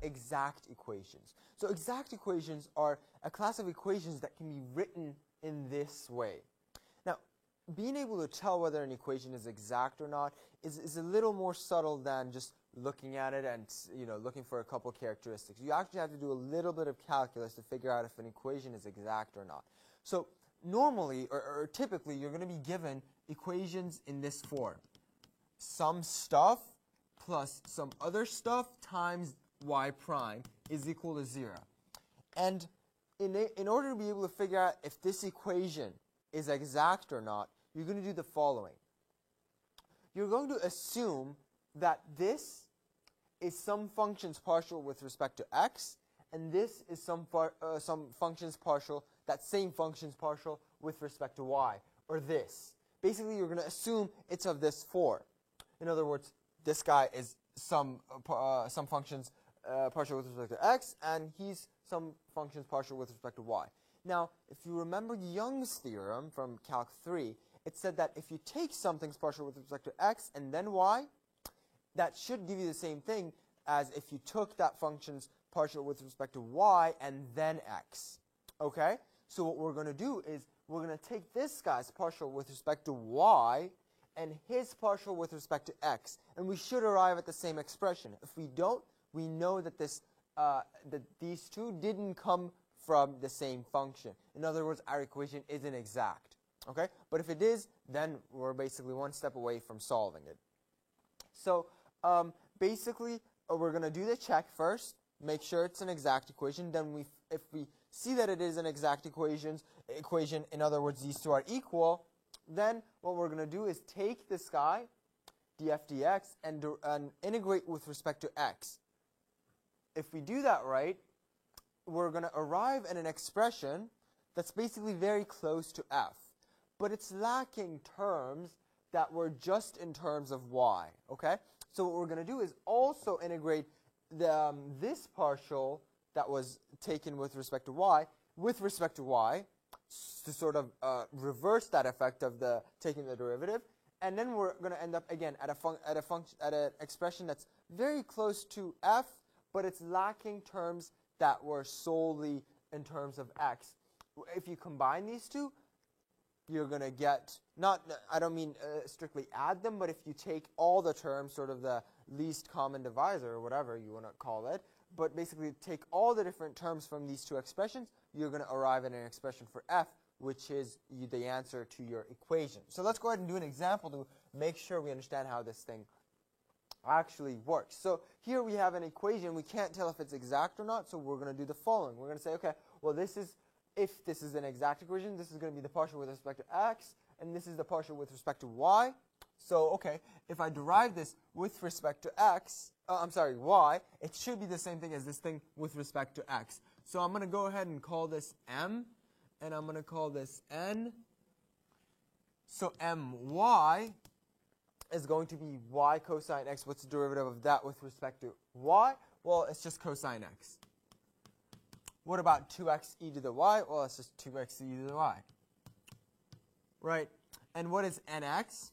exact equations. So exact equations are a class of equations that can be written in this way. Now, being able to tell whether an equation is exact or not is a little more subtle than just looking at it and looking for a couple characteristics. You actually have to do a little bit of calculus to figure out if an equation is exact or not. So normally, or typically, you're going to be given equations in this form. Some stuff plus some other stuff times y prime is equal to 0. And in order to be able to figure out if this equation is exact or not, you're going to do the following. You're going to assume that this is some function's partial with respect to x, and this is some function's partial, that same function's partial with respect to y, or this. Basically, you're going to assume it's of this form. In other words, this guy is some function's partial with respect to x, and he's some function's partial with respect to y. Now, if you remember Young's theorem from Calc 3, it said that if you take something's partial with respect to x and then y, that should give you the same thing as if you took that function's partial with respect to y and then x. Okay? So what we're going to do is we're going to take this guy's partial with respect to y and his partial with respect to x, and we should arrive at the same expression. If we don't, we know that that these two didn't come from the same function. In other words, our equation isn't exact. Okay? But if it is, then we're basically one step away from solving it. So basically, we're going to do the check first, make sure it's an exact equation. Then if we see that it is an exact equation, in other words, these two are equal, then what we're going to do is take this guy, df dx, and integrate with respect to x. If we do that right, we're going to arrive at an expression that's basically very close to f. But it's lacking terms that were just in terms of y. Okay? So what we're going to do is also integrate this partial that was taken with respect to y to sort of reverse that effect of the taking the derivative, and then we're going to end up again at an expression that's very close to f, but it's lacking terms that were solely in terms of x. If you combine these two, you're going to get, I don't mean strictly add them, but if you take all the terms, sort of the least common divisor, or whatever you want to call it, but basically take all the different terms from these two expressions, you're going to arrive at an expression for f, which is the answer to your equation. So let's go ahead and do an example to make sure we understand how this thing actually works. So here we have an equation. We can't tell if it's exact or not, so we're going to do the following. We're going to say, okay, well, if this is an exact equation, this is going to be the partial with respect to x, and this is the partial with respect to y. So, okay, if I derive this with respect to y, it should be the same thing as this thing with respect to x. So I'm going to go ahead and call this m, and I'm going to call this n. So my is going to be y cosine x. What's the derivative of that with respect to y? Well, it's just cosine x. What about 2x e to the y? Well, it's just 2x e to the y. Right? And what is nx?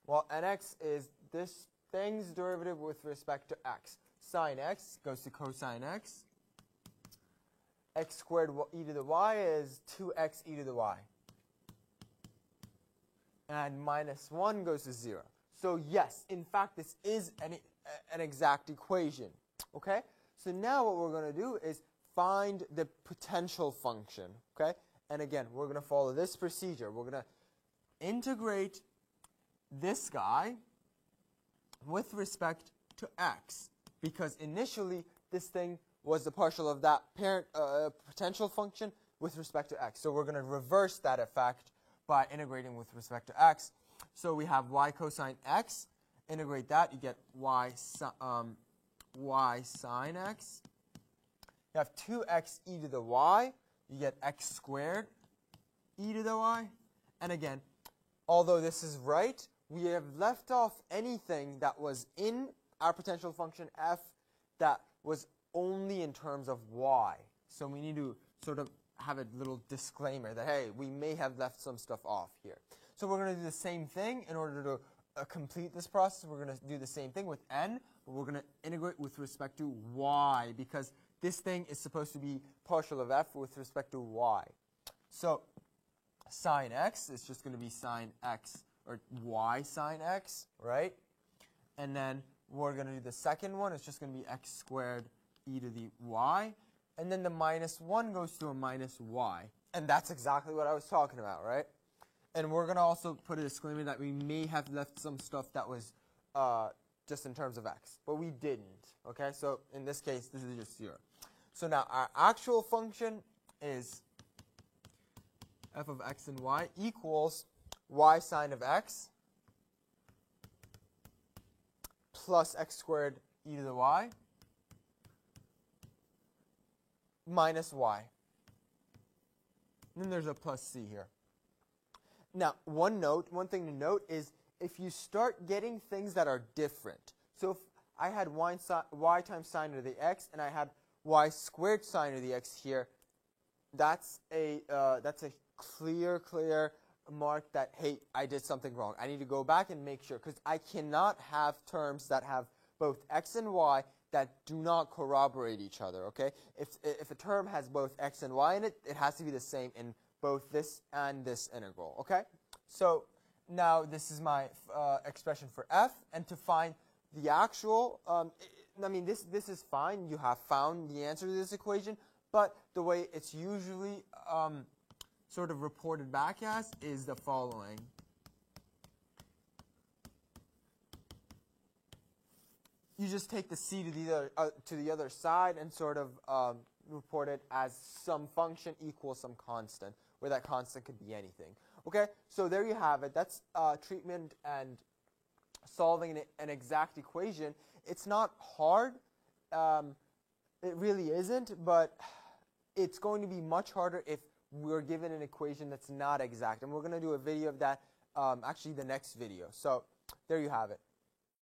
Well, nx is this thing's derivative with respect to x. Sine x goes to cosine x. X squared e to the y is 2x e to the y. And minus 1 goes to 0. So yes, in fact, this is an exact equation. Okay? So now what we're going to do is find the potential function. Okay? And again, we're going to follow this procedure. We're going to integrate this guy with respect to x, because initially this thing was the partial of that parent potential function with respect to x. So we're going to reverse that effect by integrating with respect to x. So we have y cosine x. Integrate that, you get y sine x. You have 2x e to the y. You get x squared e to the y. And again, although this is right, we have left off anything that was in our potential function f that was only in terms of y. So we need to sort of have a little disclaimer that, hey, we may have left some stuff off here. So we're going to do the same thing in order to complete this process. We're going to do the same thing with n, but we're going to integrate with respect to y, because this thing is supposed to be partial of f with respect to y. So sine x is just going to be sine x, or y sine x, right? And then we're going to do the second one. It's just going to be x squared e to the y. And then the minus 1 goes to a minus y. And that's exactly what I was talking about, right? And we're going to also put a disclaimer that we may have left some stuff that was just in terms of x, but we didn't, okay? So in this case, this is just 0. So now our actual function is f of x and y equals y sine of x plus x squared e to the y minus y. And then there's a plus c here. Now, one thing to note is if you start getting things that are different. So if I had y times sine of the x and I had y squared sine of the x here, that's a clear mark that, hey, I did something wrong. I need to go back and make sure, because I cannot have terms that have both x and y that do not corroborate each other, okay? If a term has both x and y in it, it has to be the same in both this and this integral, okay? So now this is my expression for f, and to find the actual, I mean, this is fine. You have found the answer to this equation, but the way it's usually sort of reported back as is the following. You just take the c to the other side and sort of report it as some function equals some constant, where that constant could be anything. Okay, so there you have it. That's treatment and solving an exact equation. It's not hard. It really isn't, but it's going to be much harder if we're given an equation that's not exact. And we're going to do a video of that, actually the next video. So there you have it.